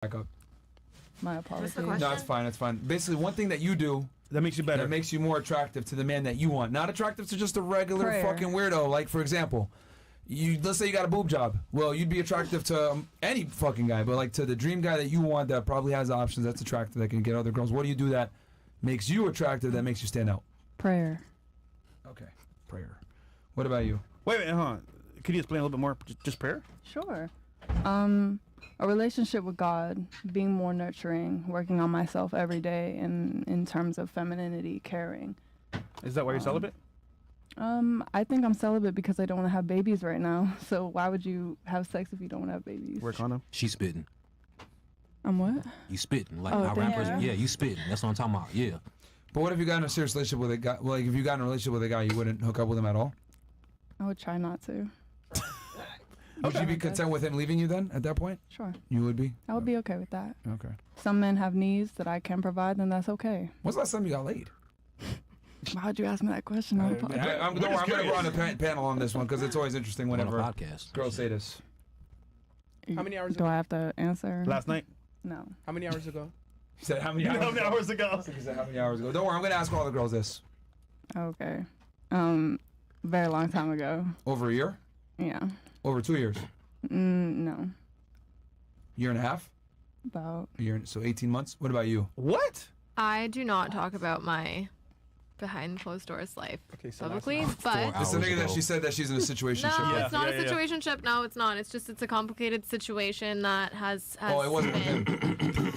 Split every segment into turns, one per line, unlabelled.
back up.
My apologies.
No, it's fine. It's fine. Basically, one thing that you do
that makes you better,
that makes you more attractive to the man that you want, not attractive to just a regular fucking weirdo. Like, for example, let's say you got a boob job. Well, you'd be attractive to any fucking guy, but like to the dream guy that you want that probably has options, that's attractive, that can get other girls. What do you do that makes you attractive, that makes you stand out?
Prayer.
Okay, prayer. What about you?
Wait, hold on. Could you explain a little bit more? Just prayer?
Sure. A relationship with God, being more nurturing, working on myself every day in terms of femininity, caring.
Is that why you're celibate?
I think I'm celibate because I don't want to have babies right now. So why would you have sex if you don't want to have babies?
Wear a condom?
She's spitting.
I'm what?
You spitting. Like our rappers. Yeah, you spitting. That's what I'm talking about. Yeah.
But what if you got in a serious relationship with a guy? Well, like if you got in a relationship with a guy, you wouldn't hook up with him at all?
I would try not to.
Would you be content with him leaving you then at that point?
Sure.
You would be?
I would be okay with that.
Okay.
Some men have needs that I can provide, then that's okay.
When's the last time you got laid?
Why'd you ask me that question?
I'm going to go on a panel on this one because it's always interesting whenever girls say this.
How many hours
do I have to answer?
Last night?
No.
How many hours ago?
He said how many hours
How many hours ago?
He said how many hours ago. Don't worry, I'm going to ask all the girls this.
Okay. Very long time ago.
Over a year?
Yeah.
Over 2 years?
No.
Year and a half?
About.
A year, so 18 months? What about you?
What?
I do not talk about my behind closed doors life publicly, but
it's the nigga that she said that she's in a situation.
No, it's not a situationship. No, it's not. It's just it's a complicated situation that has
oh, it wasn't with him.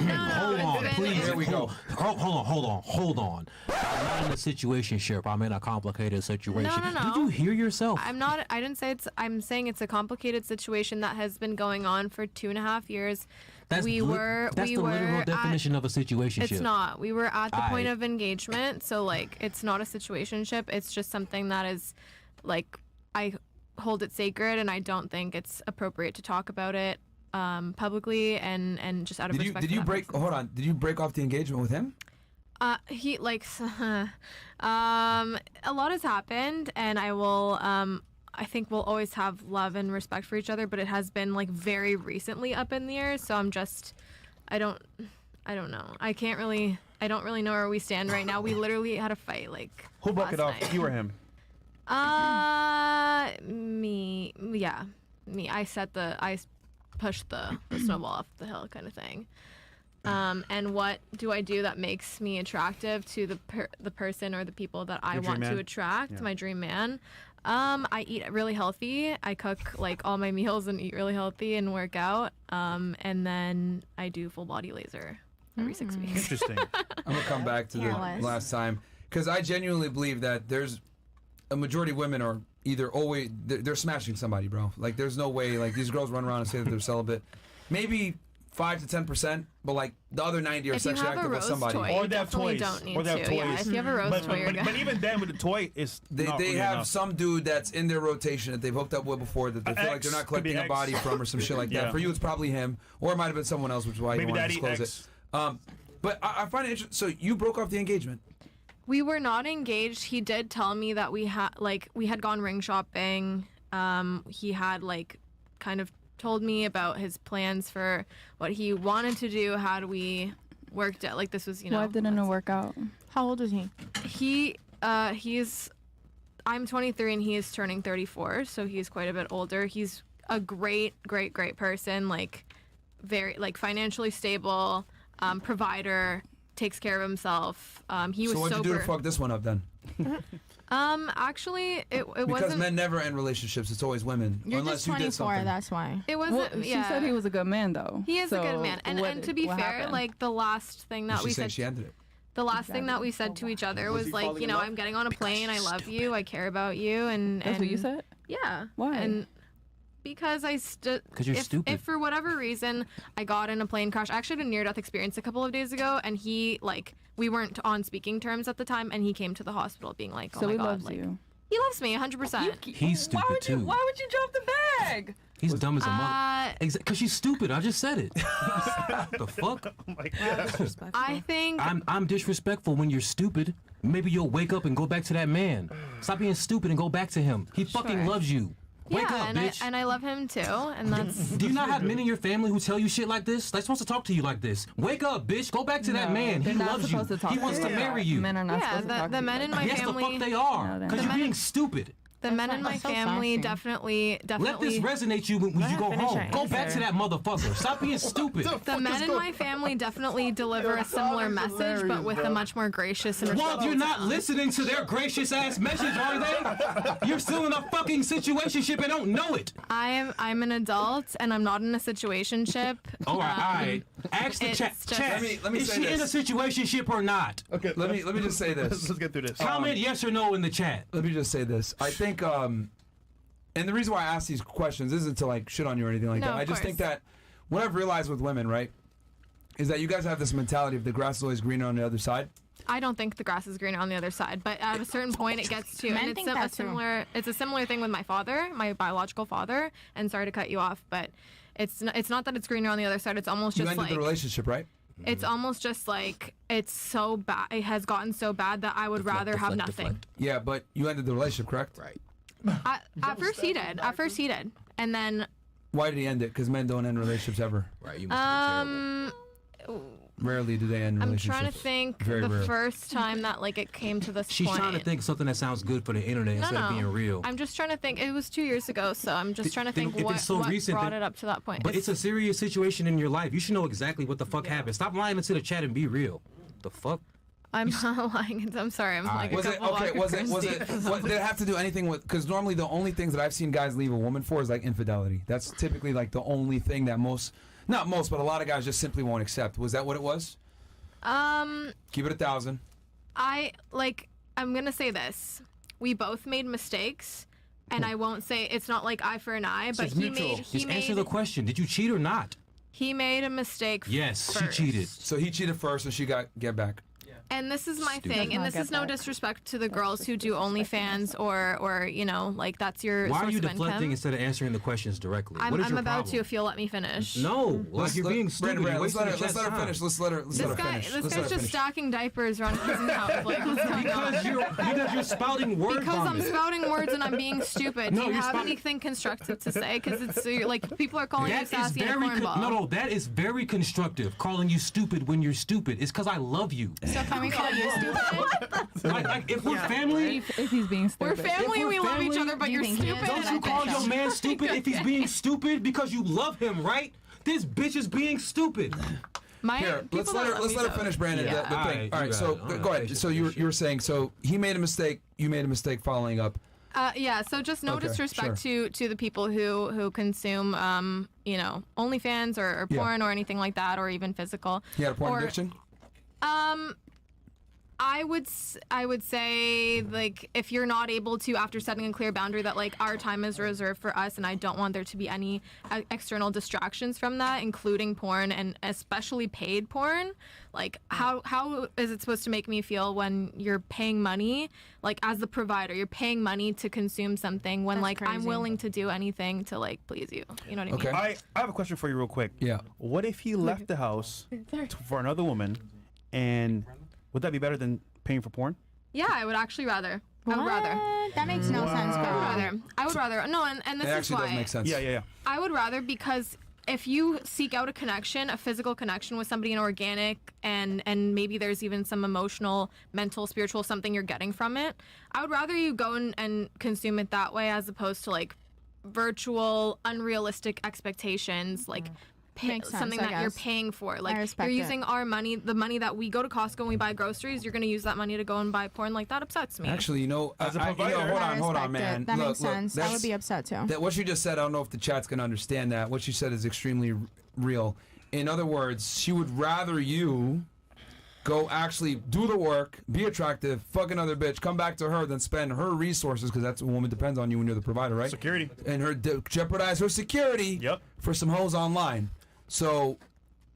Hold on, please.
There we go.
Hold on. I'm not in a situationship. I'm in a complicated situation.
No.
Did you hear yourself?
I'm not. I didn't say it's. I'm saying it's a complicated situation that has been going on for 2.5 years.
That's the literal definition of a situationship.
It's not. We were at the point of engagement, so like it's not a situationship. It's just something that is like I hold it sacred, and I don't think it's appropriate to talk about it publicly and just out of respect.
Did you break? Hold on. Did you break off the engagement with him?
He like a lot has happened, and I will I think we'll always have love and respect for each other, but it has been like very recently up in the air, so I'm just I don't know. I don't really know where we stand right now. We literally had a fight like
who broke it off?
Night.
You or him?
Me. Yeah. Me. I pushed the snowball off the hill kind of thing. And what do I do that makes me attractive to the person or the people that I want to attract, my dream man? I eat really healthy. I cook like all my meals and eat really healthy and work out. And then I do full body laser every 6 weeks.
Interesting.
I'm going to come back to the last time because I genuinely believe that there's a majority of women are either always, they're smashing somebody, bro. Like there's no way, like these girls run around and say that they're celibate. Maybe 5 to 10%, but like the other 90 are sexually active with somebody.
Or they have toys.
Or they have toys. Yeah, if you have a rose toy, you're good.
But even then, with the toy, it's
they have enough. Some dude that's in their rotation that they've hooked up with before that they feel like they're not collecting a body from or some shit like that. For you, it's probably him, or it might have been someone else, which is why you want to disclose it. But I find it interesting. So you broke off the engagement.
We were not engaged. He did tell me that we had gone ring shopping. He had like kind of told me about his plans for what he wanted to do had we worked out. Like this was,
Why didn't it work out?
How old is he?
I'm 23 and he is turning 34, so he's quite a bit older. He's a great person, like very like financially stable, provider, takes care of himself. He was
so what'd
sober.
you do to fuck this one up then?
Actually, it wasn't.
Because men never end relationships. It's always women.
You're
unless
just 24,
you did something.
that's why.
It wasn't.
She said he was a good man, though.
He is a good man. And to be fair,
happened?
like the last thing that we said.
She ended it.
The last thing that we said to each other was like, you know, I'm getting on a plane. I love you. I care about you. And
that's what you said?
Yeah.
Why?
And because
because you're stupid.
If for whatever reason I got in a plane crash, I actually had a near-death experience a couple of days ago, and he we weren't on speaking terms at the time, and he came to the hospital being like, "Oh
so
my
he
God,
loves you."
He loves me 100%.
He's stupid too.
Why would you drop the bag?
He's dumb as a mother. Because she's stupid. I just said it. The fuck?
Oh my God.
I think
I'm disrespectful when you're stupid. Maybe you'll wake up and go back to that man. Stop being stupid and go back to him. He fucking loves you. Wake
yeah,
up,
and
bitch.
I love him too, and that's.
Do you not have men in your family who tell you shit like this? They're supposed to talk to you like this. Wake up, bitch. Go back to that man. He
they're not
loves you.
supposed to talk
He
to
wants to
you.
marry you.
Men are not
Yeah,
supposed to talk
the
to
men
you
in
like
my
Yes, the
family.
fuck they are.
No, they're
Because
not.
you're being stupid.
The men in my
That's so
family
sassy.
definitely.
Let this resonate you when you go
finish
home.
your
Go back
answer.
to that motherfucker. Stop being stupid.
The men in my family definitely deliver a similar message, but with a much more gracious and
Well,
respectful
you're not
tone.
listening to their gracious ass message, are they? You're still in a fucking situationship and don't know it.
I'm an adult and I'm not in a situationship.
All right. Ask the
it's
chat.
just-
Chat.
Let me
Is
say
she in a
this.
situationship or not?
Okay.
Let me just say this.
Let's get through this.
Comment yes or no in the chat.
Let me just say this. I think, and the reason why I ask these questions isn't to like shit on you or anything like
No,
that.
of
I just think
course.
that what I've realized with women, right, is that you guys have this mentality of the grass is always greener on the other side.
I don't think the grass is greener on the other side, but at a certain point it gets to,
Men
and it's
think
a
that too.
similar. It's a similar thing with my father, my biological father. And sorry to cut you off, but it's not that it's greener on the other side. It's almost
You
just
ended
like
the relationship, right?
it's almost just like it's so bad. It has gotten so bad that I would rather have nothing.
Yeah, but you ended the relationship, correct?
Right.
At first he did. At first he did, and then
Why did he end it? Because men don't end relationships ever.
Right, you must have been terrible.
Rarely do they end
I'm
relationships.
trying to think
Very
the
rare.
first time that like it came to this
She's
point.
trying to think of something that sounds good for the internet instead of being real.
I'm just trying to think. It was 2 years ago, so I'm just trying to
Then
think
if
what,
it's so
what
recent,
brought
then-
it up to that point.
But it's a serious situation in your life. You should know exactly what the fuck happened. Stop lying into the chat and be real. The fuck?
I'm not lying. I'm sorry. I'm like a
Was it
couple
okay? Was it?
walkers deep.
What, did it have to do anything with? Because normally the only things that I've seen guys leave a woman for is like infidelity. That's typically like the only thing that not most, but a lot of guys just simply won't accept. Was that what it was? Keep it 1,000.
I'm gonna say this. We both made mistakes, and I won't say it's not like eye for an eye, but
it's
he
mutual.
made
Just answer the question. Did you cheat or not?
he made a mistake.
Yes,
first.
she cheated.
So he cheated first, and she got get back.
And this is my
Stupid.
thing, and
Not
this
get
is no
back.
disrespect to the girls who do OnlyFans or you know, like that's your
Why are
source
you
of
deflecting
income.
instead of answering the questions directly?
I'm
What is your
about
problem?
to if you'll let me finish.
No, like you're being stupid.
Brandon,
You're
let's
wasting
let her,
the
let's let her
chat's
finish.
time.
Let's let her
This
finish.
guy,
Let's
this
let
guy's
her
just
finish.
stacking diapers around his house. Like, what's going on?
Because you're spouting word
Because I'm
vomit.
spouting words and I'm being stupid.
No,
Do you
you're
have
spouting-
anything constructive to say? Because it's you're, like people are calling you
That is
sassy and a
very
cornball.
no. That is very constructive. Calling you stupid when you're stupid. It's because I love you.
So can we call you stupid?
Like if we're family,
If he's being
We're
stupid.
family and
we're
we love each
family,
other, but
do you
you're
think he is?
stupid.
don't
and
you
I
call
think
your man stupid if he's being stupid because you love him, right? This bitch is being stupid.
My
Here,
people
let's
don't
let her
love me,
finish,
though.
Brandon.
Yeah.
The thing.
Alright,
All
you
right,
got
so
it. I'm
go
not
ahead. So
patient
you were saying so he made a mistake. You made a mistake following up.
Yeah, so just no
Okay,
disrespect to the people who consume you know, OnlyFans or
Yeah.
porn or anything like that, or even physical.
He had a porn
Or-
addiction.
I would say, like, if you're not able to, after setting a clear boundary that like our time is reserved for us and I don't want there to be any external distractions from that, including porn and especially paid porn, like how is it supposed to make me feel when you're paying money, like as the provider, you're paying money to consume something when
That's
like I'm
crazy.
willing to do anything to like please you. You know what I
Okay.
mean?
I have a question for you real quick.
Yeah.
What if he left the house for another woman, and would that be better than paying for porn?
Yeah, I would actually rather. I would rather.
What? That makes no sense, girl.
I would rather. No, and this
It
is
actually
why.
does make sense.
Yeah.
I would rather, because if you seek out a connection, a physical connection with somebody, an organic, and maybe there's even some emotional, mental, spiritual something you're getting from it, I would rather you go and consume it that way as opposed to like virtual, unrealistic expectations, like
Makes sense,
something
I
that you're
guess.
paying for. Like
respect
you're
it.
using our money, the money that we go to Costco and we buy groceries, you're going to use that money to go and buy porn. Like that upsets me.
Actually, you know,
As a
you know,
provider-
hold
I
on,
respect
man.
it. That
Look,
makes
look,
sense. I
that's-
would be upset too.
That what you just said, I don't know if the chat's gonna understand that. What you said is extremely real. In other words, she would rather you go actually do the work, be attractive, fuck another bitch, come back to her, than spend her resources, because that's a woman depends on you when you're the provider, right?
Security.
And her jeopardize her security
Yep.
for some hoes online. So,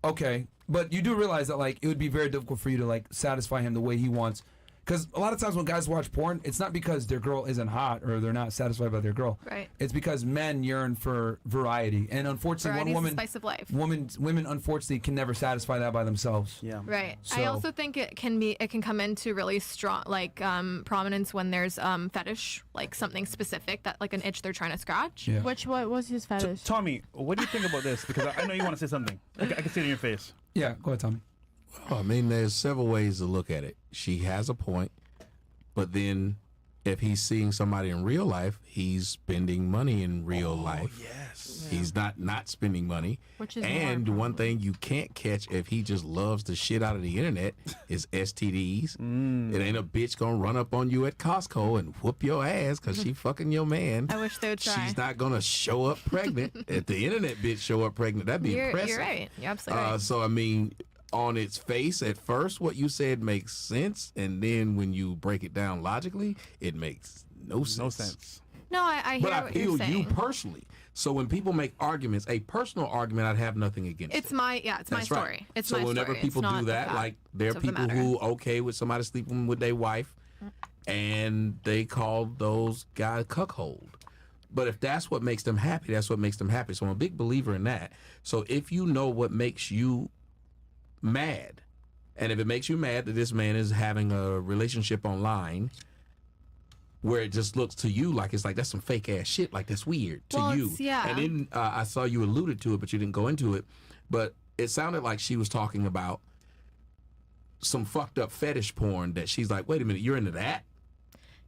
okay, but you do realize that like it would be very difficult for you to like satisfy him the way he wants. Because a lot of times when guys watch porn, it's not because their girl isn't hot or they're not satisfied by their girl.
Right.
It's because men yearn for variety, and unfortunately,
Variety's
one
the
woman,
spice of life.
women unfortunately can never satisfy that by themselves.
Yeah.
Right.
So-
I also think it can come into really strong prominence when there's fetish, like something specific that like an itch they're trying to scratch.
Yeah.
What was his fetish?
Tommy, what do you think about this? Because I know you want to say something. I can see it in your face.
Yeah. Go ahead, Tommy.
I mean, there's several ways to look at it. She has a point, but then if he's seeing somebody in real life, he's spending money in real life.
Yes.
He's not spending money.
Which is
and
more
one thing you can't catch if he just loves the shit out of the internet is STDs. It ain't a bitch gonna run up on you at Costco and whoop your ass because she fucking your man.
I wish they would try.
She's not gonna show up pregnant. If the internet bitch show up pregnant, that'd be impressive.
You're right. You're absolutely right.
So I mean, on its face, at first, what you said makes sense, and then when you break it down logically, it makes no sense.
No sense.
No, I hear
But I
what
feel
you're saying.
you personally. So when people make arguments, a personal argument, I'd have nothing against.
It's
it.
my my
That's
story.
right.
It's
so
my
whenever
story.
people
It's
do
not the
that,
fact
like there are
of the
people
matter.
who okay with somebody sleeping with their wife, and they call those guys cuckold. But if that's what makes them happy, that's what makes them happy. So I'm a big believer in that. So if you know what makes you mad, and if it makes you mad that this man is having a relationship online where it just looks to you like it's like that's some fake ass shit, like that's weird to
Well,
you.
it's- yeah.
And then I saw you alluded to it, but you didn't go into it. But it sounded like she was talking about some fucked up fetish porn that she's like, wait a minute, you're into that?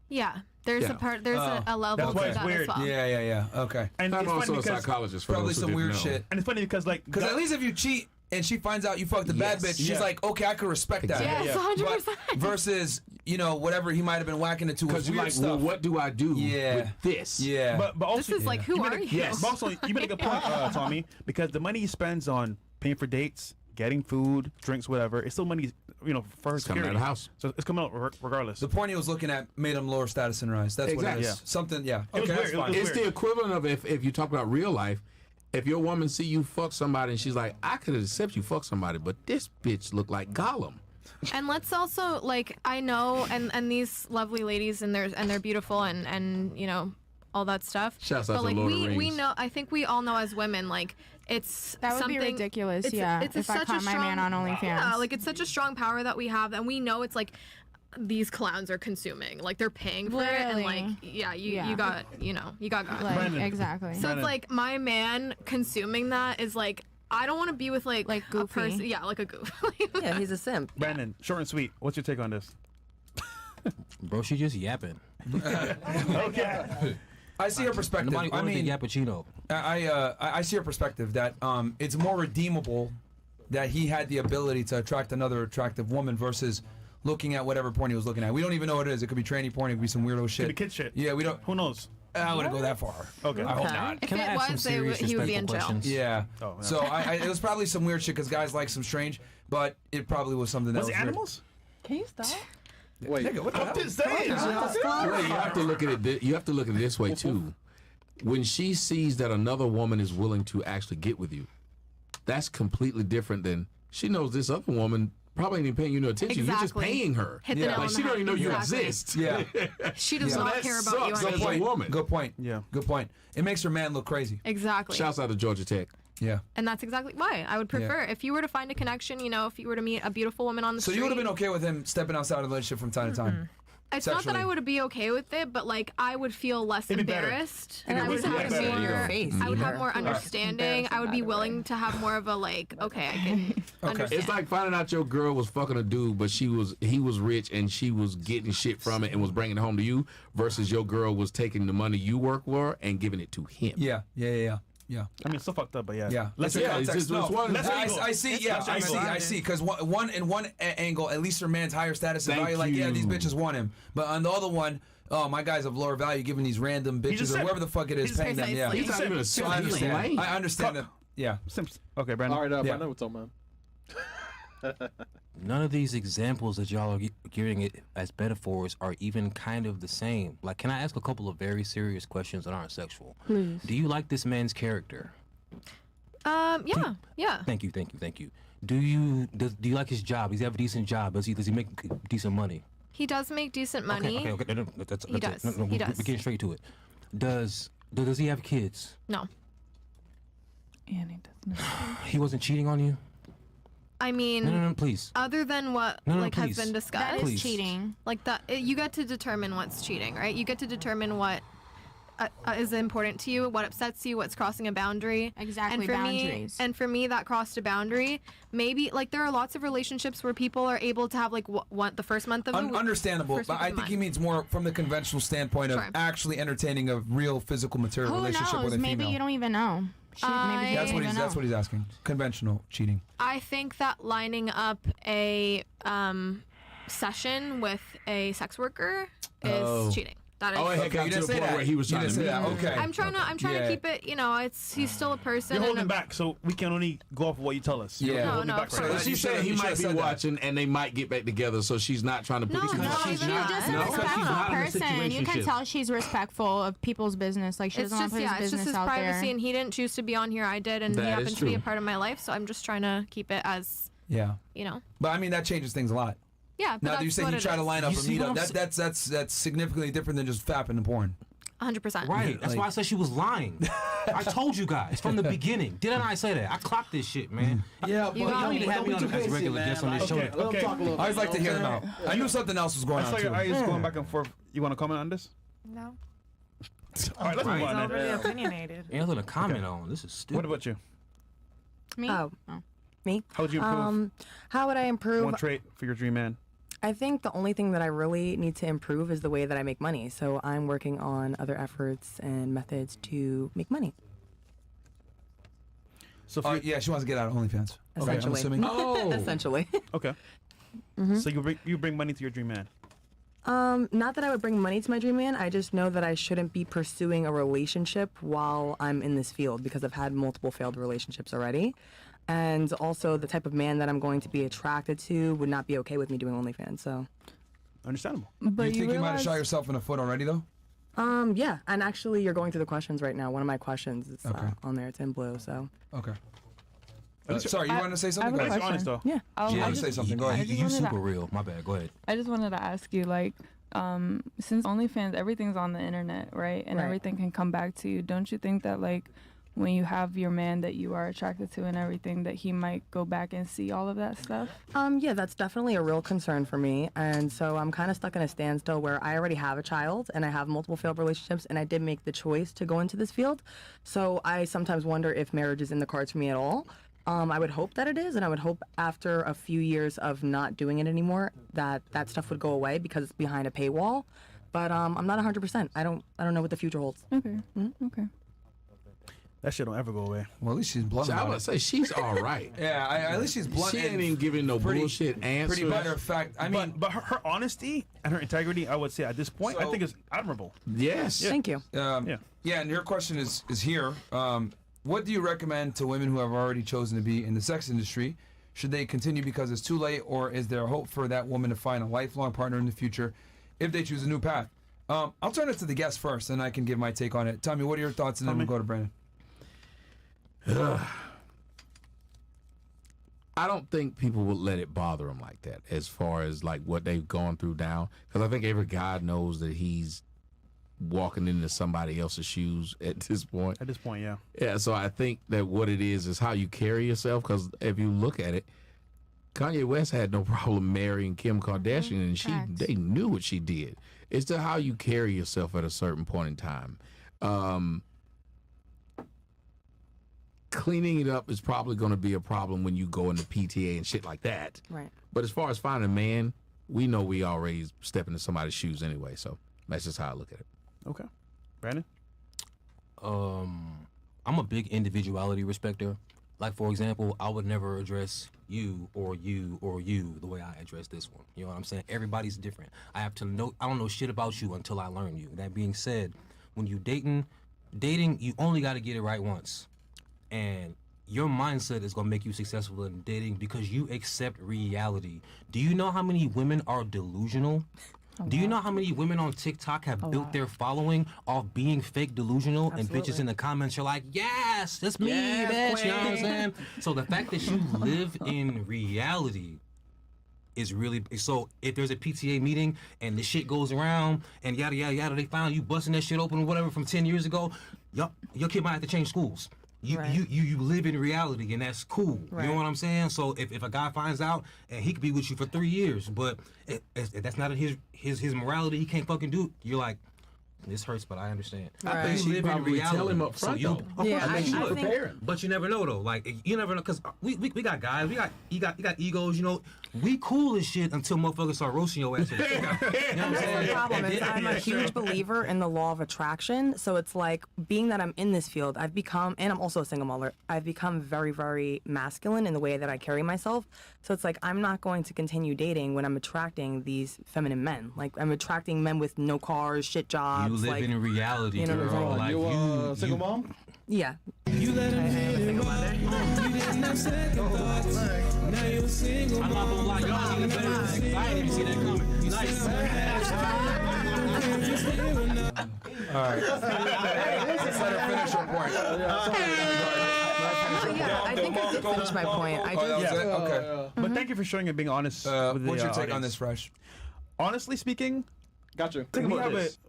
Yeah, there's
Yeah.
a part. There's a level
That's
to
why
that
it's
as
weird.
well.
Yeah. Okay.
And
I'm
it's
also
funny
a
because
psychologist. For
Probably
those who
some
didn't
weird
know.
shit.
and it's funny because like
Because at least if you cheat and she finds out you fucked a bad
Yes.
bitch, she's
Yeah.
like, okay, I could respect that.
Yes,
Yeah.
100%.
But versus, whatever he might have been whacking into
Because
was
you're
weird
like,
stuff.
well, what do I do
Yeah.
with this?
Yeah.
but also
This is like, who
made
are
a-
you?
Yes. But also, you made a good point, Tommy, because the money he spends on paying for dates, getting food, drinks, whatever, it's still money, for his
It's coming out
security.
of the house.
So it's coming out regardless.
the point he was looking at made him lower status in her eyes. That's
Exactly.
what it is.
Yeah.
Something, yeah.
It was
Okay, that's
weird. It
fine.
was
It's the equivalent of if you talk about real life, if your woman see you fuck somebody and she's like, I could accept you fuck somebody, but this bitch look like Gollum.
And let's also I know and these lovely ladies and they're beautiful and all that stuff.
Shouts out
but
to
like
Lord of the
we
Rings.
know, I think we all know as women, like it's
That would be
something
ridiculous,
it's-
yeah,
it's
if I
such
caught
a
my man
strong-
on OnlyFans.
Yeah, like it's such a strong power that we have, and we know it's like these clowns are consuming, like they're paying for it, and like
Literally.
you got God.
Like,
Brandon.
exactly.
So it's like my man consuming that is like I don't want to be with like a
goofy.
person, yeah, like a goof.
Yeah, he's a simp.
Brandon, short and sweet. What's your take on this?
Bro, she just yapping.
Okay.
I see her perspective.
Nobody
I
ordered
mean,
the Yappuccino.
I see her perspective that it's more redeemable that he had the ability to attract another attractive woman versus looking at whatever porn he was looking at. We don't even know what it is. It could be tranny porn. It could be some weirdo shit.
Could be kid shit.
Yeah, we don't.
Who knows?
I wouldn't go that far.
Okay.
I hope not.
If
Can I
it
ask some
was,
serious,
he would be in
respectful
jail.
questions?
Yeah.
Oh, yeah.
So it was probably some weird shit because guys like some strange, but it probably was something that
Was
was
it
weird.
animals?
Can you stop?
Wait, nigga, what the hell?
Just saying.
Well, you have to look at it. You have to look at it this way too. When she sees that another woman is willing to actually get with you, that's completely different than she knows this other woman probably ain't even paying you no attention. You're just
Exactly.
paying her.
Hit the nail
Like
on
she
the
don't
head.
even know you
Exactly.
exist.
Yeah.
She does
Yeah.
not
that
care about you
sucks.
on
That's
any
a woman.
Good point.
Yeah.
Good point. It makes her man look crazy.
Exactly.
Shouts out to Georgia Tech.
Yeah.
And that's exactly why I would prefer if you were to find a connection, if you were to meet a beautiful woman on the
So
street.
you would have been okay with him stepping outside of the relationship from time to time?
It's not that
sexually.
I would be okay with it, but like I would feel less
It'd be better.
embarrassed,
It'd
and
be
I would
way
have
better.
more.
Your face,
I would have
either.
more understanding. I would be
Embarrassing, by the
willing
way.
to have more of a like, okay, I can understand.
It's like finding out your girl was fucking a dude, but he was rich and she was getting shit from it and was bringing it home to you, versus your girl was taking the money you work for and giving it to him.
Yeah.
I mean, it's so fucked up, but yeah.
Yeah.
Let's
It's a
yeah, it's
context.
just- it's one-
Let's
I,
angle.
I see.
It's
Yeah,
such
I
angle.
see. I see. Because one angle, at least her man's higher status and
Thank
value. Like, yeah, these
you.
bitches want him. But on the other one, oh, my guy's of lower value, giving these random
He's a
bitches or
simp.
whoever the fuck it is
He's
paying them. Yeah.
precisely.
He's not even a
So
simp.
I
He's
understand.
lame.
I understand that. Yeah.
Simps. Okay, Brandon.
All right,
Yeah.
I know what's up, man.
None of these examples that y'all are giving it as metaphors are even kind of the same. Like, can I ask a couple of very serious questions that aren't sexual?
Please.
Do you like this man's character?
Yeah.
Thank you. Do you like his job? Does he have a decent job? Does he make decent money?
He does make decent money.
Okay. No, that's
He
it.
does.
No,
He
we're
does.
getting straight to it. Does he have kids?
No.
And he doesn't.
He wasn't cheating on you?
I mean,
No, please.
other than what
No,
has
please.
been discussed,
That is
Please.
cheating.
like that, you get to determine what's cheating, right? You get to determine what is important to you, what upsets you, what's crossing a boundary.
Exactly,
And for
boundaries.
for me, that crossed a boundary. Maybe like there are lots of relationships where people are able to have like what the first month of
Understandable,
first
but
week
I
of
think
the
he
month.
means more from the conventional standpoint of
Sure.
actually entertaining a real physical material
Who
relationship
knows?
with a
Maybe
female.
you don't even know. Maybe you
That's
don't
what
even
that's
know.
what he's asking. Conventional cheating.
I think that lining up a session with a sex worker is cheating. That is.
Oh, it had gotten
you
to
didn't
the
say
point
that.
where he was
You
trying
didn't
to
say that.
meet.
Okay.
I'm trying
Yeah.
to keep it. he's still a person.
You're
and
holding back, so we can only go off of what you tell us.
Yeah.
You're
No,
holding
no,
back
of
right
course.
now.
She
You
said
should've-
he
you
might
should've
be
said that.
watching and they might get back together, so she's not trying to put
No,
these
no,
conditions.
she's
She's
not.
just a
No,
because she's
respectful
not in a
person. You can
situationship.
tell she's respectful of people's business. Like she
It's
doesn't want
just
to put his
it's just
business
his
out
privacy,
there.
and he didn't choose to be on here. I did, and
That
he
is
happens to be a
true.
part of my life. So I'm just trying to keep it as
Yeah.
you know.
But I mean that changes things a lot.
Yeah, but
Now
that's
you say
what
you
it
try to
is.
line up
You
a
see what
meetup.
I'm
That's significantly different than just fapping and porn.
100%.
Right. That's why I said she was lying. I told you guys from the beginning. Didn't I say that? I clocked this shit, man.
Yeah,
You
but
got
Y'all need
me.
to have me on
Don't be
as
too
regular
patient,
guest on
man.
this show.
Okay, okay.
I always like to hear them out. I knew something else was going
I
on
saw
too.
your eyes going back and forth. You want to comment on this?
No.
All right, let's move
Right.
on
It's
then.
overly opinionated.
Ain't nothing to comment on. This is stupid.
What about you?
Me?
Oh. Me?
How would you improve
How would I improve?
one trait for your dream man?
I think the only thing that I really need to improve is the way that I make money. So I'm working on other efforts and methods to make money.
So for
Yeah, she wants to get out of OnlyFans. Okay, I'm
Essentially.
assuming.
Oh,
Essentially.
okay. So you bring money to your dream man.
Not that I would bring money to my dream man. I just know that I shouldn't be pursuing a relationship while I'm in this field because I've had multiple failed relationships already. And also the type of man that I'm going to be attracted to would not be okay with me doing OnlyFans. So,
Understandable.
But
you think you might have
realize-
shot yourself in the foot already though?
yeah. And actually, you're going through the questions right now. One of my questions is
Okay.
on there. It's in blue. So,
Okay. Sorry, you wanted to say something?
I
Go
have a
ahead.
question.
Honest though.
yeah.
Yeah,
I
you
just-
say something. Go ahead.
You
wanted to-
super real. My bad. Go ahead.
I just wanted to ask you, like, since OnlyFans, everything's on the internet, right? And
Right.
everything can come back to you. Don't you think that, like, when you have your man that you are attracted to and everything, that he might go back and see all of that stuff?
Yeah, that's definitely a real concern for me. And so I'm kind of stuck in a standstill where I already have a child and I have multiple failed relationships and I did make the choice to go into this field. So I sometimes wonder if marriage is in the cards for me at all. I would hope that it is, and I would hope after a few years of not doing it anymore that that stuff would go away because it's behind a paywall. But I'm not 100%. I don't know what the future holds.
Okay. Okay.
That shit don't ever go away.
Well, at least she's blunt
so I
about
would
it.
say she's all right.
Yeah, at least she's blunt.
She ain't
and
even giving no
pretty-
bullshit answers.
Pretty matter of fact. I mean,
But her honesty and her integrity, I would say at this point, I
So-
think is admirable.
Yes.
Thank you.
Yeah.
yeah, and your question is here. What do you recommend to women who have already chosen to be in the sex industry? Should they continue because it's too late, or is there hope for that woman to find a lifelong partner in the future if they choose a new path? I'll turn it to the guest first, and I can give my take on it. Tommy, what are your thoughts, and then we'll go to Brandon.
I don't think people would let it bother them like that as far as like what they've gone through now. Because I think every guy knows that he's walking into somebody else's shoes at this point.
At this point, yeah.
Yeah, so I think that what it is how you carry yourself. Because if you look at it, Kanye West had no problem marrying Kim Kardashian, and
Facts.
they knew what she did. It's to how you carry yourself at a certain point in time. Cleaning it up is probably going to be a problem when you go into PTA and shit like that.
Right.
But as far as finding a man, we know we already step into somebody's shoes anyway. So that's just how I look at it.
Okay. Brandon?
I'm a big individuality respecter. Like, for example, I would never address you or you or you the way I address this one. You know what I'm saying? Everybody's different. I don't know shit about you until I learn you. That being said, when you dating, you only got to get it right once. And your mindset is going to make you successful in dating because you accept reality. Do you know how many women are delusional? Do you know how many women on TikTok have built their following off being fake delusional? And bitches in the comments are like, yes, that's me, bitch. You know what I'm saying? So the fact that you live in reality is really so. If there's a PTA meeting and the shit goes around and yada yada yada, they find you busting that shit open or whatever from 10 years ago, your kid might have to change schools. You live in reality, and that's cool.
Right.
You know what I'm saying? So if a guy finds out and he could be with you for 3 years, but if that's not in his morality, he can't fucking do it. You're like, this hurts, but I understand.
Right.
think she probably tell him up front, though.
Yeah,
I think she would
think-
prepare him.
But you never know though. Like you never know, cause we got guys. You got egos. You know, we cool as shit until motherfuckers start roasting your ass. You know what I'm
That's
saying?
the problem
And
is
then-
I'm a huge believer in the law of attraction. So it's like being that I'm in this field, I've become, and I'm also a single mother, I've become very, very masculine in the way that I carry myself. So it's like I'm not going to continue dating when I'm attracting these feminine men. Like I'm attracting men with no cars, shit jobs.
You live
like,
in reality,
you know what I'm
girl.
saying?
Like
You single mom?
yeah. I am a single mother.
I'm not gonna lie, y'all seen it better than me. I didn't even see that coming. Nice.
All right. Let's let her finish her point.
Oh, yeah, I think I did finish my point. I
Oh, that was
just,
it? Okay.
But thank you for sharing and being honest. With the,
What's your take on
audience.
this, Fresh?
Honestly speaking,
Gotcha.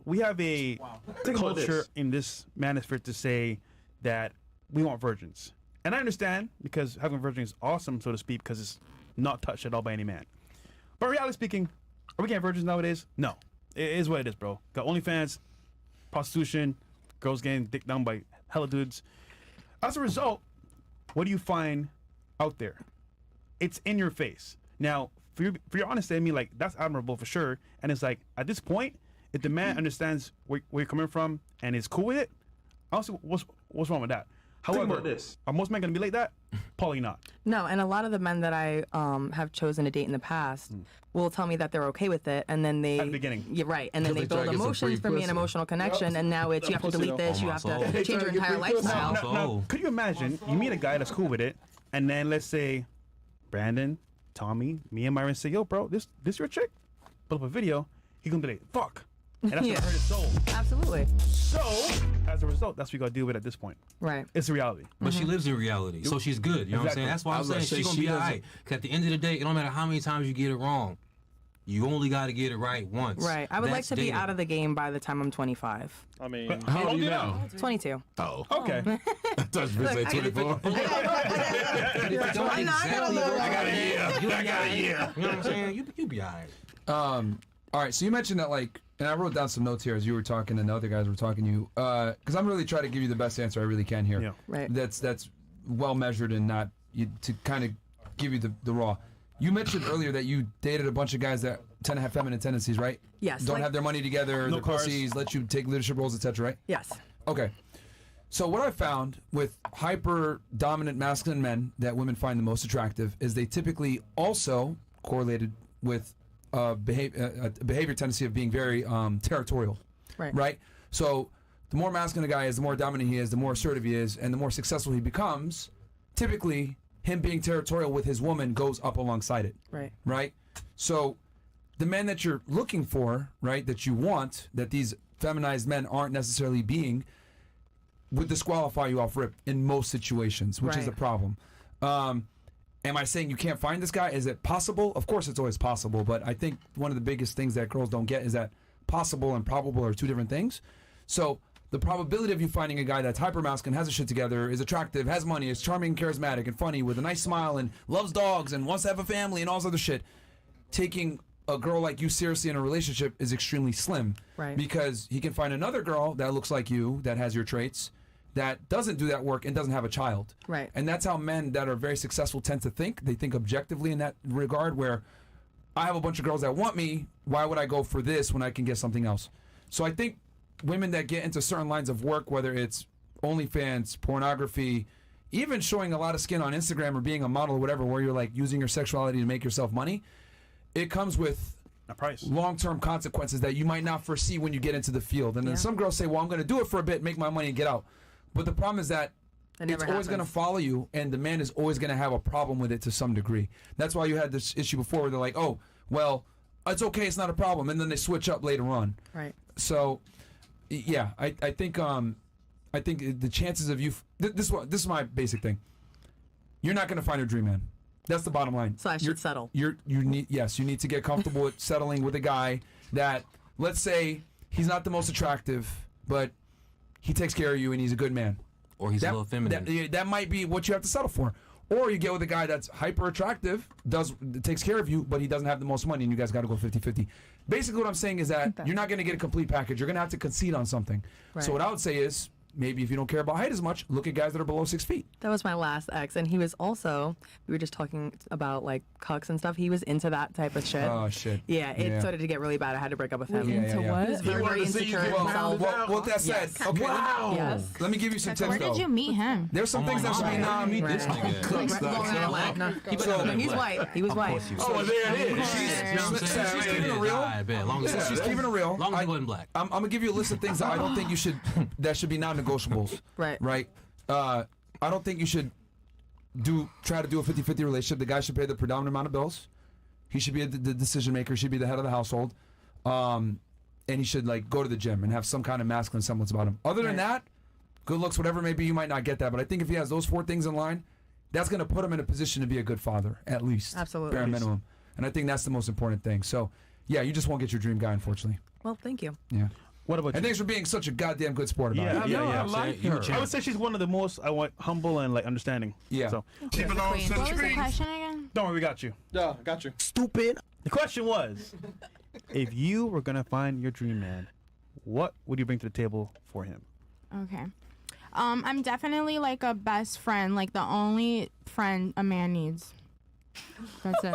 we have a culture
this.
in this manosphere to say that we want virgins, and I understand because having a virgin is awesome, so to speak, because it's not touched at all by any man. But reality speaking, are we getting virgins nowadays? No, it is what it is, bro. Got OnlyFans, prostitution, girls getting dicked down by hella dudes. As a result, what do you find out there? It's in your face. Now, for your honesty, I mean, like, that's admirable for sure. And it's like, at this point, if the man understands where you're coming from and is cool with it, I don't see what's wrong with that. However,
about this.
are most men going to be like that? Probably not.
no, and a lot of the men that I have chosen to date in the past will tell me that they're okay with it, and then they
At the beginning.
yeah, right, and then
They
they
try
build
to get some
emotions
free
for me,
pussy.
an emotional connection, and now it's you have to delete this,
Oh,
you
my
have
soul.
to change your entire lifestyle.
Now, could you imagine you meet a guy that's cool with it, and then let's say Brandon, Tommy, me, and Myron say, "Yo, bro, this your chick?" Put up a video. He gonna be like, "Fuck," and that's
Yeah.
gonna hurt his soul.
Absolutely,
So, as a result, that's what you gotta deal with at this point.
right.
It's the reality.
But she lives in reality, so she's good. You know what I'm
Exactly.
saying? That's why
I
I'm
was
saying
gonna say,
she's gonna
she
be
doesn't-
alright. Cause at the end of the day, it don't matter how many times you get it wrong. You only got to get it right once.
Right. I would like
That's
to be
dating.
out of the game by the time I'm 25.
I mean,
How old are you now?
22.
Oh.
Okay.
I thought you were say 24.
But if you don't exactly work,
I got a year.
you
I got a year.
You know what I'm saying? You be alright.
All right, so you mentioned that, like, and I wrote down some notes here as you were talking and the other guys were talking to you, because I'm really trying to give you the best answer I really can here.
Yeah.
Right.
That's well measured and not to kind of give you the raw. You mentioned earlier that you dated a bunch of guys that tend to have feminine tendencies, right?
Yes,
Don't
like-
have their money together,
No
their
cars.
pussies, let you take leadership roles, etc. Right?
Yes.
Okay. So what I found with hyper dominant masculine men that women find the most attractive is they typically also correlated with behavior tendency of being very territorial.
Right.
Right? So the more masculine a guy is, the more dominant he is, the more assertive he is, and the more successful he becomes, typically him being territorial with his woman goes up alongside it.
Right.
Right? So the men that you're looking for, right, that you want, that these feminized men aren't necessarily being, would disqualify you off rip in most situations, which is
Right.
a problem. Am I saying you can't find this guy? Is it possible? Of course it's always possible, but I think one of the biggest things that girls don't get is that possible and probable are two different things. So the probability of you finding a guy that's hyper masculine, has his shit together, is attractive, has money, is charming, charismatic, and funny, with a nice smile, and loves dogs, and wants to have a family, and all this other shit, taking a girl like you seriously in a relationship is extremely slim.
Right.
Because he can find another girl that looks like you, that has your traits, that doesn't do that work and doesn't have a child.
Right.
And that's how men that are very successful tend to think. They think objectively in that regard, where I have a bunch of girls that want me, why would I go for this when I can get something else? So I think women that get into certain lines of work, whether it's OnlyFans, pornography, even showing a lot of skin on Instagram or being a model or whatever, where you're like using your sexuality to make yourself money, it comes with
A price.
long-term consequences that you might not foresee when you get into the field. And then
Yeah.
some girls say, well, I'm going to do it for a bit, make my money and get out. But the problem is that
It never
it's always going to
happens.
follow you, and the man is always going to have a problem with it to some degree. That's why you had this issue before where they're like, oh, well, it's okay, it's not a problem, and then they switch up later on.
Right.
So, yeah, I think the chances of you this is my basic thing. You're not going to find your dream man. That's the bottom line.
So I should settle.
You need to get comfortable with settling with a guy that, let's say, he's not the most attractive, but he takes care of you and he's a good man.
Or he's a little feminine.
That might be what you have to settle for. Or you get with a guy that's hyper attractive, takes care of you, but he doesn't have the most money, and you guys got to go 50-50. Basically, what I'm saying is that you're not going to get a complete package. You're going to have to concede on something.
Right.
So what I would say is, maybe if you don't care about height as much, look at guys that are below 6 feet.
That was my last ex, and he was also, we were just talking about like cucks and stuff. He was into that type of shit.
Oh, shit.
Yeah, it started to get really bad. I had to break up with him.
Into what?
He was very, very insecure in himself.
Well, with that said, okay,
Yes.
let me give you some tips,
Where
though.
did you meet him?
There's some things that should be
meet this nigga.
No, he's white. He was white.
Oh, there it is.
She's keeping it real. She's keeping it real.
Long as he wasn't black.
I'm gonna give you a list of things that I don't think you should. That should be non-negotiables.
Right.
I don't think you should try to do a 50-50 relationship. The guy should pay the predominant amount of bills. He should be the decision maker. Should be the head of the household. And he should like go to the gym and have some kind of masculine semblance about him. Other than that, good looks, whatever it may be, you might not get that. But I think if he has those 4 things in line, that's gonna put him in a position to be a good father, at least.
Absolutely.
Bare minimum. And I think that's the most important thing. So, yeah, you just won't get your dream guy, unfortunately.
Well, thank you.
Yeah.
What about
And
you?
thanks for being such a goddamn good sport about it.
Yeah.
I like
You
her.
I would say she's one of the most humble and like understanding.
Yeah.
So
Keep it on
What was the question again?
don't worry, we got you.
Yeah, got you.
Stupid. The question was, if you were gonna find your dream man, what would you bring to the table for him?
Okay. I'm definitely like a best friend, like the only friend a man needs. That's it.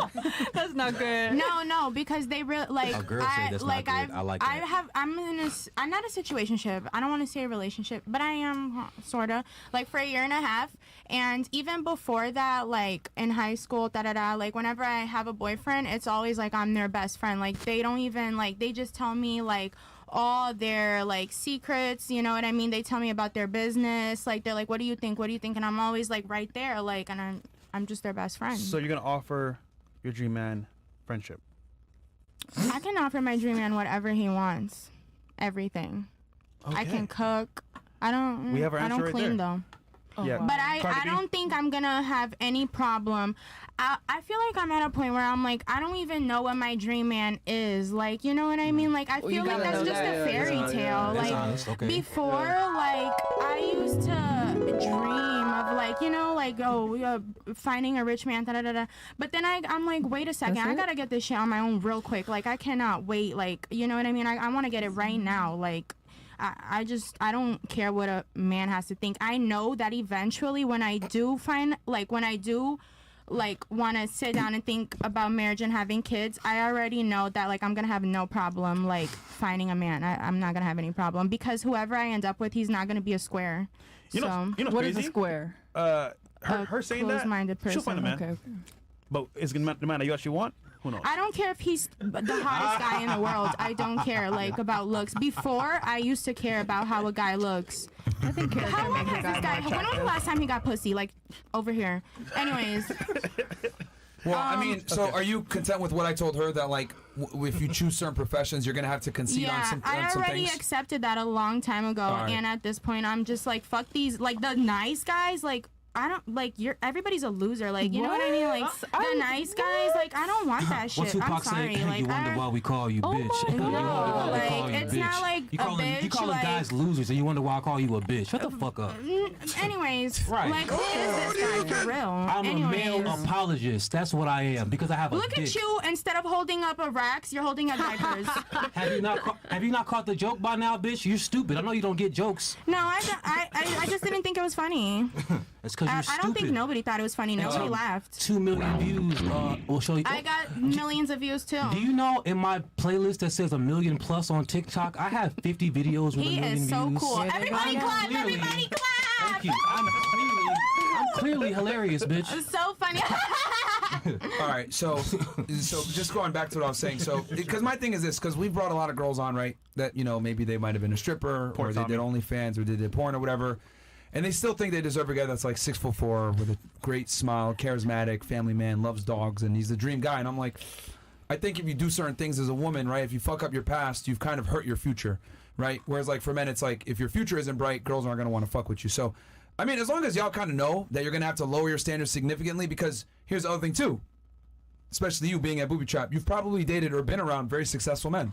That's not good.
No, because they really like.
A girl say that's not good. I like that.
I'm not a situationship. I don't want to say a relationship, but I am sorta like for a year and a half. And even before that, like in high school, like whenever I have a boyfriend, it's always like I'm their best friend. Like they don't even like they just tell me like all their like secrets, you know what I mean? They tell me about their business. Like they're like, what do you think? And I'm always like right there, like, and I'm just their best friend.
So you're gonna offer your dream man friendship?
I can offer my dream man whatever he wants, everything. I can cook. I don't.
We have our
I
answer
don't
right
clean
there.
though.
Yeah.
But
Cardi
I
B?
don't think I'm gonna have any problem. I feel like I'm at a point where I'm like, I don't even know what my dream man is. Like, you know what I mean? Like, I feel like that's just a fairy tale.
That's
Like,
honest, okay.
before, like, I used to dream of, like, you know, like, finding a rich man, da-da-da-da. But then I'm like, wait a second. I gotta get this shit on my own real quick. Like, I cannot wait. Like, you know what I mean? I want to get it right now. Like, I don't care what a man has to think. I know that eventually when I do want to sit down and think about marriage and having kids, I already know that like I'm gonna have no problem like finding a man. I'm not gonna have any problem because whoever I end up with, he's not gonna be a square.
You know
What
crazy?
is a square?
Her saying that,
closed-minded
she'll find a man.
Okay.
But is it the man that you actually want? Who knows?
I don't care if he's the hottest guy in the world. I don't care like about looks. Before I used to care about how a guy looks.
I think
How long has this guy? When was the last time he got pussy? Like over here. Anyways.
Well, I mean, so are you content with what I told her that like if you choose certain professions, you're gonna have to concede on some
I already
things?
accepted that a long time ago,
Right.
and at this point, I'm just like, fuck these, like the nice guys, like. I don't like everybody's a loser, like you know what I mean, like the nice guys, like I don't want that shit.
What Tupac
I'm sorry,
say?
like
You wonder why we call you bitch. You wonder why we
like,
call you
it's
bitch.
not like
you
a
calling,
bitch,
you calling
like-
guys losers, and you wonder why I call you a bitch. Shut the fuck up.
Anyways,
Right.
like who is this guy for real?
I'm a male apologist. That's what I am because I have a
Look
dick.
at you! Instead of holding up a racks, you're holding up diapers.
Have you not caught the joke by now, bitch? You're stupid. I know you don't get jokes.
No, I just didn't think it was funny.
It's because you're stupid.
I don't think nobody thought it was funny. Nobody laughed.
2 million views. Will show you.
I got millions of views too.
Do you know in my playlist that says 1 million plus on TikTok, I have 50 videos with
He
1 million
is so
views.
cool. Everybody clap!
Clearly-
Everybody clap!
Thank you. I'm clearly hilarious, bitch.
It's so funny.
All right, so just going back to what I was saying, so because my thing is this, because we brought a lot of girls on, right? That maybe they might have been a stripper, or they did OnlyFans, or they did porn, or whatever, and they still think they deserve a guy that's like 6'4" with a great smile, charismatic, family man, loves dogs, and he's the dream guy. And I'm like, I think if you do certain things as a woman, right? If you fuck up your past, you've kind of hurt your future, right? Whereas like for men, it's like if your future isn't bright, girls aren't gonna want to fuck with you. So I mean, as long as y'all kind of know that you're gonna have to lower your standards significantly, because here's the other thing too. Especially you being at Booby Trap, you've probably dated or been around very successful men.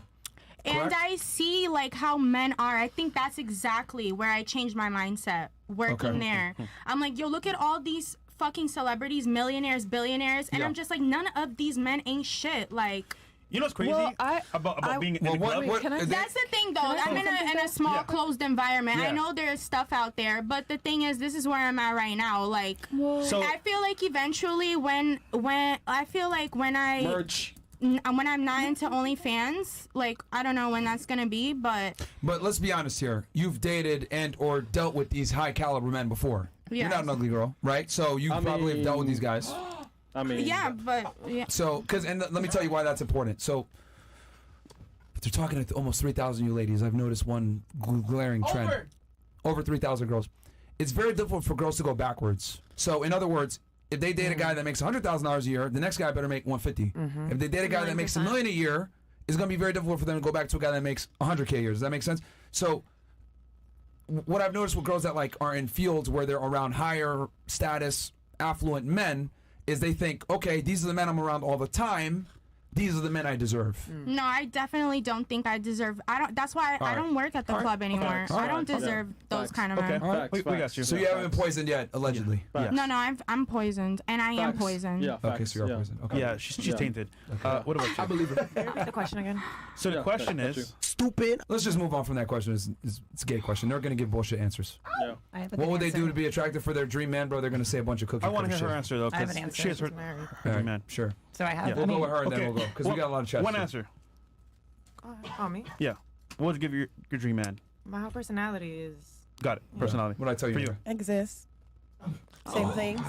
And
correct?
I see like how men are. I think that's exactly where I changed my mindset working there. I'm like, yo, look at all these fucking celebrities, millionaires, billionaires, and
Yeah.
I'm just like, none of these men ain't shit. Like,
You know what's crazy about being in the club?
that's the thing though. I'm in a small closed environment. I know there's stuff out there, but the thing is, this is where I'm at right now. Like,
So-
I feel like eventually when
Merch.
when I'm not into OnlyFans, like, I don't know when that's gonna be, but
let's be honest here. You've dated and or dealt with these high caliber men before. You're not an ugly girl, right? So you probably have dealt with these guys.
I mean,
yeah, but yeah.
So, let me tell you why that's important. So, if they're talking to almost 3,000 you ladies, I've noticed one glaring trend. Over 3,000 girls. It's very difficult for girls to go backwards. So, in other words, if they date a guy that makes $100,000 a year, the next guy better make 150. If they date a guy that makes $1 million a year, it's going to be very difficult for them to go back to a guy that makes 100K a year. Does that make sense? So, what I've noticed with girls that like are in fields where they're around higher status, affluent men, is they think, okay, these are the men I'm around all the time. These are the men I deserve.
No, I definitely don't think I deserve. I don't. That's why I don't work at the club anymore. I don't deserve those kind of men.
Okay, we got you.
So you haven't been poisoned yet, allegedly.
Yeah.
No, I'm poisoned, and I am poisoned.
Yeah.
Okay, so you're poisoned. Okay.
Yeah, she's tainted. What about you?
I believe it.
The question again.
So the question
that's
is,
Stupid. Let's just move on from that question. It's a gay question. They're gonna give bullshit answers.
Yeah.
I have a
What
good
would they do
answer.
to be attractive for their dream man, bro? They're gonna say a bunch of cookie
I want to
cutter
hear her
shit.
answer though,
I have
because
an answer.
she has her.
She's married.
All right,
man.
sure.
So I have.
Yeah.
We'll
I mean,
go with her and then
Okay.
we'll go because we got a lot of chat.
One
shit.
answer.
Oh, me?
Yeah. What would you give your dream man?
My whole personality is
Got it. Personality.
What did I tell you?
For you.
Andrea?
Exists. Same thing.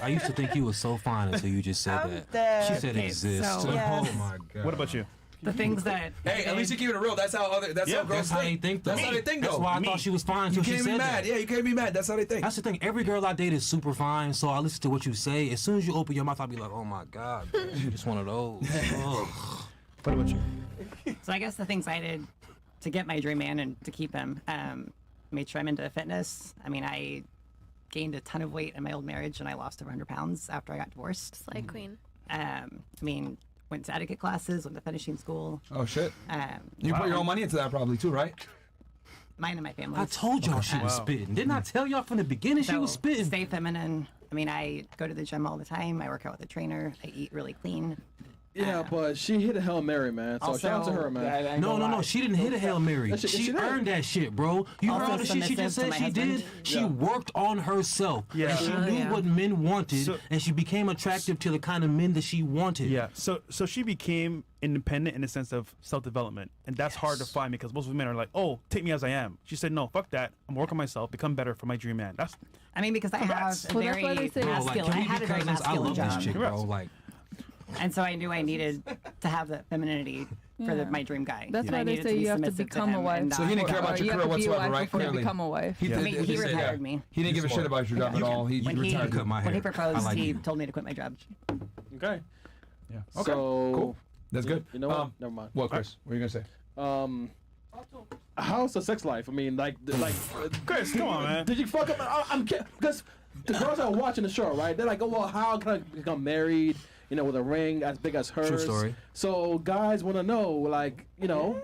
I used to think you was so fine until you just said
I'm
that.
dead.
She said
Okay,
exist.
so-
Yes.
Oh my god.
What about you?
the things that.
Hey, at least you keep it real. That's how girls
That's how they think.
That's how they think, though.
That's why I thought she was fine.
You
until she
can't be
said
mad.
that.
Yeah, you can't be mad. That's how they think.
That's the thing. Every girl I date is super fine, so I listen to what you say. As soon as you open your mouth, I'll be like, oh my god, bitch, you just one of those. Ugh.
What about you?
So I guess the things I did to get my dream man and to keep him, made sure I'm into fitness. I mean, I gained a ton of weight in my old marriage, and I lost over 100 pounds after I got divorced.
Slay queen.
I mean, went to etiquette classes, went to finishing school.
Oh shit.
Um,
You put your own money into that probably too, right?
Mine and my family.
I told y'all she was spitting. Didn't I tell y'all from the beginning she was spitting?
Stay feminine. I mean, I go to the gym all the time. I work out with a trainer. I eat really clean.
Yeah, but she hit a Hail Mary, man. So shout out to her, man.
No. She didn't hit a Hail Mary.
That shit-
She
she did.
earned that shit, bro. You heard
Also
all the shit she just
submissive
said
to my
she did?
husband.
She worked on herself.
Yeah.
And she knew what men wanted,
So-
and she became attractive to the kind of men that she wanted.
Yeah. So she became independent in the sense of self-development, and that's hard to find because most women are like, "Oh, take me as I am." She said, "No, fuck that. I'm working on myself, become better for my dream man." That's
I mean, because I have a
Well, that's why
very
they say-
Bro, like,
masculine.
can
I
we
had
be
a very
cousins? I
masculine
love this
job,
chick, bro. Like,
and so I knew I needed to have that femininity for
Yeah.
my dream guy.
That's
And
why
I
they
needed
say
be
you have to
submissive
become
him
a wife.
and
So he didn't
not-
care about
Or
your
you
career
have to be a
whatsoever,
wife
right?
before you
Clearly.
become a wife.
He
I mean, he
said that.
retired me.
He didn't give a shit about your job at all. He
When he,
retired you.
cut my
when he
hair.
proposed,
I like
he
you.
told me to quit my job.
Okay.
Yeah. Okay.
So,
Cool. That's good.
You know what? Never mind.
What, Chris? What are you gonna say?
How's the sex life? I mean, like,
Chris, come on, man.
Did you fuck up? Because the girls that are watching the show, right? They're like, oh well, how can I become married? You know, with a ring as big as hers.
True story.
So guys want to know, like, you know,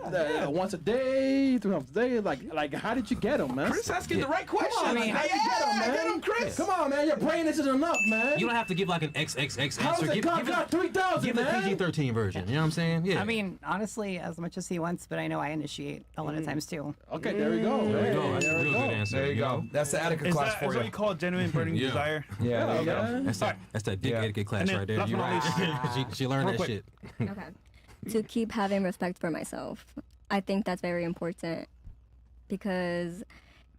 once a day, 3 times a day, like, how did you get them, man?
Chris asking the right question.
Come on, man. How did you get them, man?
Get him, Chris.
Come on, man. Your brain isn't enough, man.
you don't have to give like an XXX
How's
answer.
it
Give
got 3,000,
give the
man?
PG-13 version. You know what I'm saying? Yeah.
I mean, honestly, as much as he wants, but I know I initiate a lot of times too.
Okay, there we go.
there you go. That's a
There we
real
go.
good answer.
There you go.
know?
That's the etiquette
Is
class
that
for
is
you.
what you call genuine burning
Yeah.
desire?
Yeah, there you go.
man.
That's that dick
Yeah.
etiquette class
And then
right there.
last
You're
but not
right.
least-
she learned
Real
that
quick.
shit.
Okay. To keep having respect for myself. I think that's very important because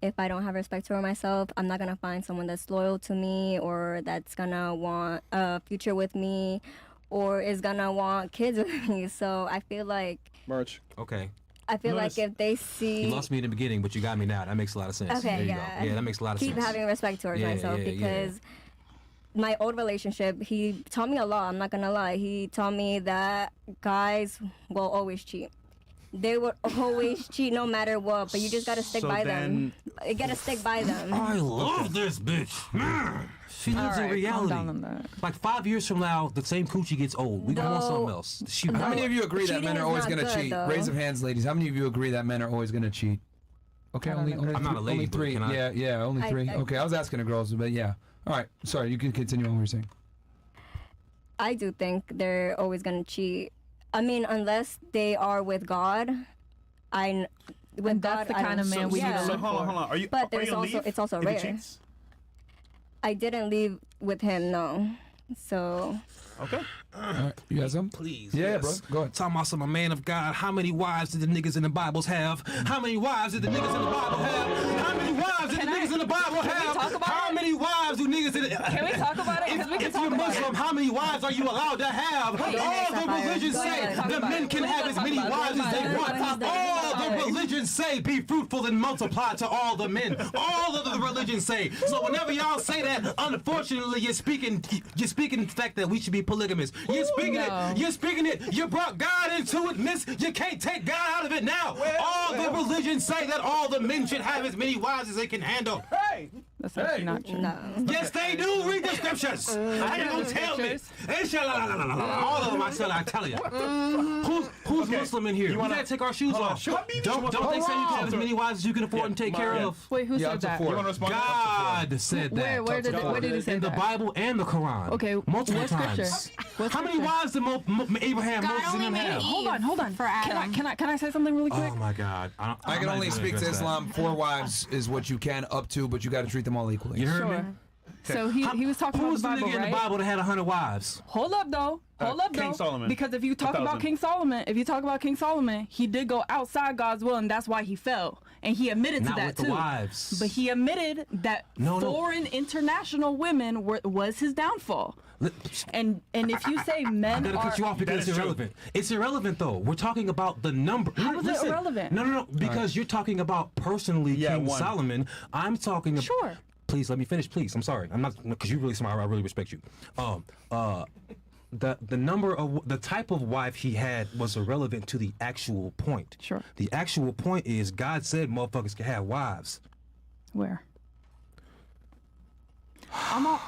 if I don't have respect for myself, I'm not going to find someone that's loyal to me or that's going to want a future with me or is going to want kids with me. So I feel like
Merch.
Okay.
I feel
Notice-
like if they see
You lost me in the beginning, but you got me now. That makes a lot of sense.
Okay,
There you
yeah.
go. Yeah, that makes a lot of
keep
sense.
having respect towards
Yeah,
myself
yeah, yeah.
because my old relationship, he taught me a lot. I'm not gonna lie. He taught me that guys will always cheat. they would always cheat no matter what. But you just gotta stick
So
by
then-
them. You gotta stick by them.
I love this bitch. Man, she lives in
Alright, calm
reality.
down on that.
Like 5 years from now, the same coochie gets old. We want
No.
something else. She
No.
How many of you agree that
Cheating
men are
is
always
not
going to
good,
cheat?
though.
Raise of hands, ladies. How many of you agree that men are always going to cheat? Okay,
I don't
only
agree.
I'm not a lady,
only
but
three.
can I-
Yeah, only
I-
three.
I-
Okay, I was asking the girls, but yeah. All right, sorry. You can continue on what you're saying.
I do think they're always gonna cheat. I mean, unless they are with God. With
And that's
God,
the
I
kind of
don't-
man we need
yeah.
to
So
look
hold on. Are you?
But
are
there's
you gonna
also-
leave
it's also
if he
rare.
cheats?
I didn't leave with him, no. So
Okay.
All right, you got some?
Please.
Yeah,
yes.
bro. Go ahead.
Talking about some a man of God. How many wives did the niggas in the Bibles have? How many wives did the niggas in the Bible have? How many wives did the niggas in the Bible have?
talk about
How
it?
many wives do niggas in the
Can we talk about it? 'Cause we can
If
talk
you're
about
Muslim,
it.
how many wives are you allowed to have?
ahead,
All the
Sapphire.
religions
Go
say
ahead,
talk
the
about
men
it.
can
We
have
can
as
talk
many
about it.
wives as they
Go
want.
ahead.
All
Go
the
ahead.
religions say be fruitful and multiply to all the men. All of the religions say. So whenever y'all say that, unfortunately, you're speaking the fact that we should be polygamous. You're speaking
no.
it. You're speaking it. You brought God into it, miss. You can't take God out of it now. All the religions say that all the men should have as many wives as they can handle.
Hey.
That's actually not true.
no.
Yes, they do. Read the scriptures. How you gonna tell me? All of them, I tell you. Who's Muslim in here? We gotta take our shoes off. Don't they say you can have as many wives as you can afford and take care of?
Wait, who
Yeah,
said
up to
that?
four.
You want to respond?
God said that.
Where did he say
In the
that?
Bible and the Quran.
Okay,
multiple
what scripture?
times.
What
How many
scripture?
wives did Abraham,
God
Moses,
only
and them
made
have?
Eve.
Hold on.
For Adam.
Can I say something really quick?
Oh my God!
I can only speak to Islam. 4 wives is what you can up to, but you got to treat them all equally.
You heard
Sure.
me?
So he was talking
Who
about
was
the
the
Bible,
nigga in
right?
the Bible that had 100 wives?
Hold up though.
King Solomon.
Because if you talk about
1,000.
King Solomon, he did go outside God's will, and that's why he fell. And he admitted
Not
to that
with the
too.
wives.
But he admitted that
No.
foreign international women was his downfall. And if you say
I
men
gotta
are
cut you off because
That
it's
is true.
irrelevant. It's irrelevant though. We're talking about the number.
How is it
Listen.
irrelevant?
No. Because you're talking about personally
Yeah,
King
one.
Solomon. I'm talking about.
Sure.
Please let me finish, please. I'm sorry. I'm not because you're really smart. I really respect you. The number of the type of wife he had was irrelevant to the actual point.
Sure.
The actual point is God said motherfuckers can have wives.
Where?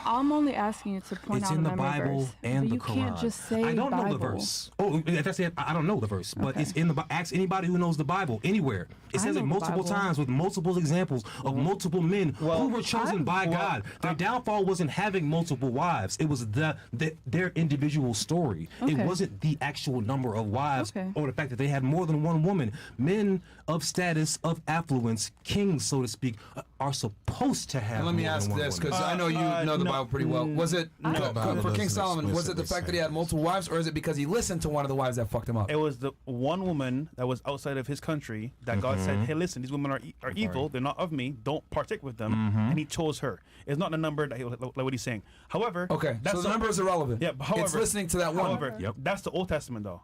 I'm only asking you to point
It's
out
in
a
the
memory
Bible
verse.
and
But
the
you
Quran.
can't just say
I don't know the
Bible.
verse. Oh, if that's it, I don't know the verse, but
Okay.
it's in the Bible. Ask anybody who knows the Bible anywhere. It
I
says
know
it
the
multiple
Bible.
times with multiple examples of multiple men who were chosen by God. Their downfall wasn't having multiple wives. It was their individual story. It
Okay.
wasn't the actual number of wives
Okay.
or the fact that they had more than one woman. Men of status, of affluence, kings, so to speak, are supposed to have
And let me
more than
ask
one
this,
woman.
because I know you know the
no.
Bible pretty well. Was it
The Bible
for King
doesn't
Solomon? Was it the
explicitly
fact that
say
he had multiple wives, or is it because he listened to one of the wives that fucked him up?
It was the one woman that was outside of his country that God said, "Hey, listen, these women are evil. They're not of me. Don't partake with them." And He chose her. It's not the number that like what he's saying. However,
Okay, so the number is irrelevant.
Yeah, but however,
it's listening to that one.
However, that's the Old Testament, though.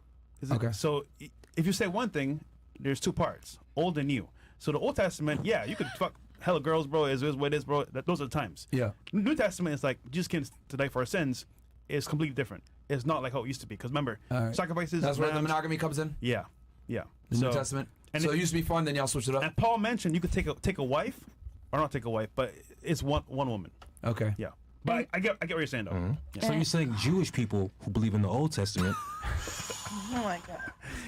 Okay.
So if you say one thing, there's two parts: old and new. So the Old Testament, yeah, you could fuck hella girls, bro. Is what it is, bro. Those are the times.
Yeah.
New Testament is like Jesus came to die for our sins. It's completely different. It's not like how it used to be. Because remember,
All right.
sacrifices.
That's where the
lambs-
monogamy comes in.
Yeah.
The New Testament.
and
So
if-
it used to be fun, then y'all switched it up.
And Paul mentioned you could take a wife, or not take a wife, but it's one woman.
Okay.
Yeah. But I get what you're saying though. Yeah.
So you're saying Jewish people who believe in the Old Testament
Oh my god.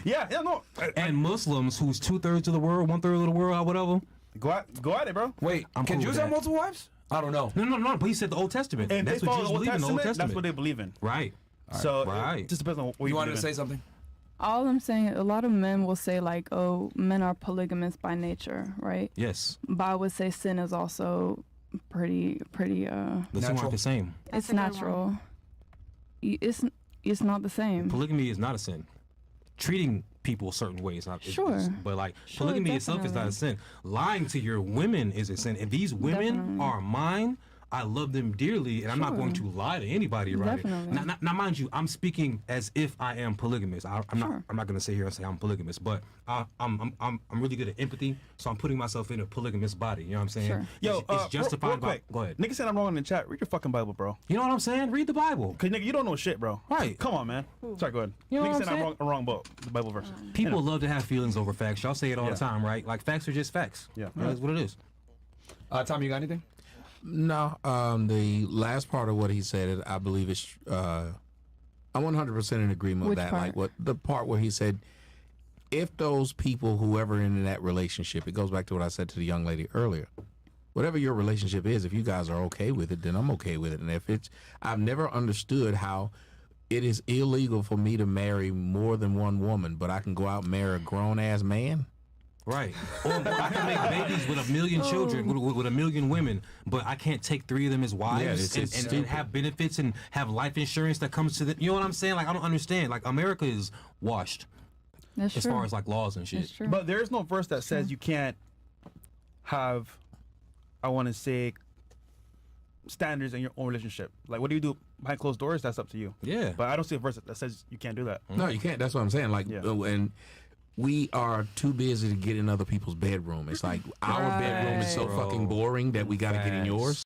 Yeah, no.
and Muslims who's 2/3 of the world, 1/3 of the world, or whatever.
Go at it, bro.
Wait,
I'm
can
cool
Jews
with
have
that.
multiple wives? I don't know.
No. But he said the Old Testament.
And
That's
they
what
follow
Jews
the Old
believe in the Old
Testament.
Testament.
That's what they believe in.
Right.
So
Right.
it just depends on what
You wanted to
believe
say
in.
something?
All I'm saying, a lot of men will say like, "Oh, men are polygamous by nature," right?
Yes.
But I would say sin is also pretty.
The two
Natural.
aren't the same.
It's
That's a good
natural.
one.
It's not the same.
Polygamy is not a sin. Treating people a certain way is not.
Sure.
But like
Sure,
polygamy itself is not a
definitely.
sin. Lying to your women is a sin. If these women
Definitely.
are mine, I love them dearly, and I'm not going to lie to anybody about
Definitely.
it. Now, mind you, I'm speaking as if I am polygamous. I'm not going to sit here and say I'm polygamous, but I'm really good at empathy, so I'm putting myself in a polygamous body. You know what I'm saying?
Sure.
Yo,
it's justified
real
by.
quick.
Go ahead.
Nigga said I'm wrong in the chat. Read your fucking Bible, bro.
You know what I'm saying? Read the Bible.
Cause nigga, you don't know shit, bro.
Right.
Come on, man. Sorry, go ahead.
You know
Nigga
what
said
I'm
I'm
saying?
wrong book, the Bible verse.
People love to have feelings over facts. Y'all say it all
Yeah.
the time, right? Like facts are just facts.
Yeah.
That's what it is.
Tom, you got anything?
No, the last part of what he said, I believe is, I'm 100% in agreement with
Which
that.
part?
Like the part where he said, if those people, whoever in that relationship, it goes back to what I said to the young lady earlier. Whatever your relationship is, if you guys are okay with it, then I'm okay with it. And if it's, I've never understood how it is illegal for me to marry more than one woman, but I can go out and marry a grown ass man.
Right. Or I can make babies with 1 million children, with 1 million women, but I can't take 3 of them as wives and have benefits and have life insurance that comes to them. You know what I'm saying? Like, I don't understand. Like, America is washed
That's
as
true.
far as, like, laws and shit.
That's true.
But there is no verse that says you can't have, I want to say, standards in your own relationship. Like, what do you do behind closed doors? That's up to you.
Yeah.
But I don't see a verse that says you can't do that.
No, you can't. That's what I'm saying. Like,
Yeah.
and we are too busy to get in other people's bedroom. It's like our bedroom is so
Bro.
fucking boring that we got to get in
Facts.
yours.